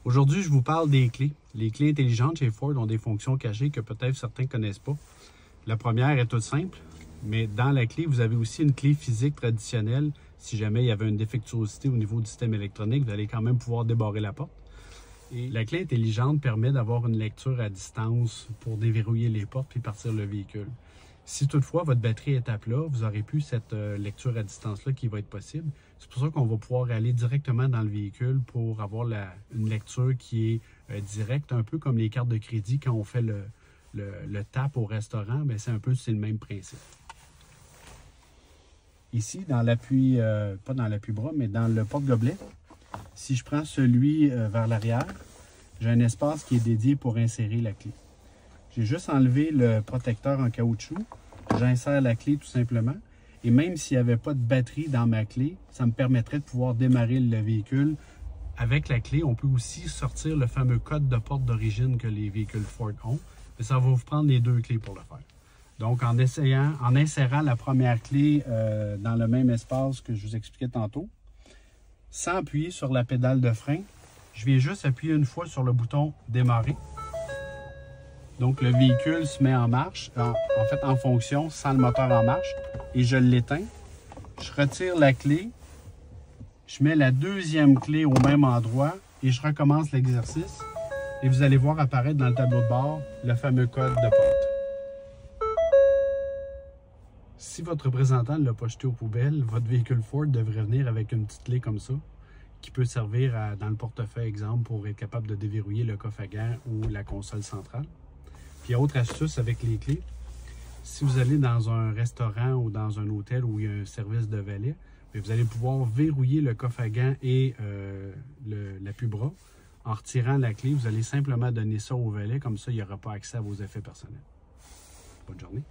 Aujourd'hui, je vous parle des clés. Les clés intelligentes chez Ford ont des fonctions cachées que peut-être certains ne connaissent pas. La première est toute simple, mais dans la clé, vous avez aussi une clé physique traditionnelle. Si jamais il y avait une défectuosité au niveau du système électronique, vous allez quand même pouvoir débarrer la porte. Et la clé intelligente permet d'avoir une lecture à distance pour déverrouiller les portes puis partir le véhicule. Si toutefois votre batterie est à plat, vous n'aurez plus cette lecture à distance-là qui va être possible. C'est pour ça qu'on va pouvoir aller directement dans le véhicule pour avoir une lecture qui est directe, un peu comme les cartes de crédit quand on fait le tap au restaurant, mais c'est le même principe. Ici, dans l'appui, pas dans l'appui-bras, mais dans le porte-gobelet, si je prends celui vers l'arrière, j'ai un espace qui est dédié pour insérer la clé. J'ai juste enlevé le protecteur en caoutchouc, j'insère la clé tout simplement, et même s'il n'y avait pas de batterie dans ma clé, ça me permettrait de pouvoir démarrer le véhicule. Avec la clé, on peut aussi sortir le fameux code de porte d'origine que les véhicules Ford ont, mais ça va vous prendre les deux clés pour le faire. Donc, en insérant la première clé dans le même espace que je vous expliquais tantôt, sans appuyer sur la pédale de frein, je viens juste appuyer une fois sur le bouton « Démarrer ». Donc, le véhicule se met en marche, en fonction, sans le moteur en marche, et je l'éteins. Je retire la clé, je mets la deuxième clé au même endroit et je recommence l'exercice. Et vous allez voir apparaître dans le tableau de bord le fameux code de porte. Si votre représentant ne l'a pas jeté aux poubelles, votre véhicule Ford devrait venir avec une petite clé comme ça, qui peut servir dans le portefeuille, exemple, pour être capable de déverrouiller le coffre à gants ou la console centrale. Puis, autre astuce avec les clés, si vous allez dans un restaurant ou dans un hôtel où il y a un service de valet, vous allez pouvoir verrouiller le coffre à gants et l'appui-bras. En retirant la clé, vous allez simplement donner ça au valet, comme ça, il n'y aura pas accès à vos effets personnels. Bonne journée.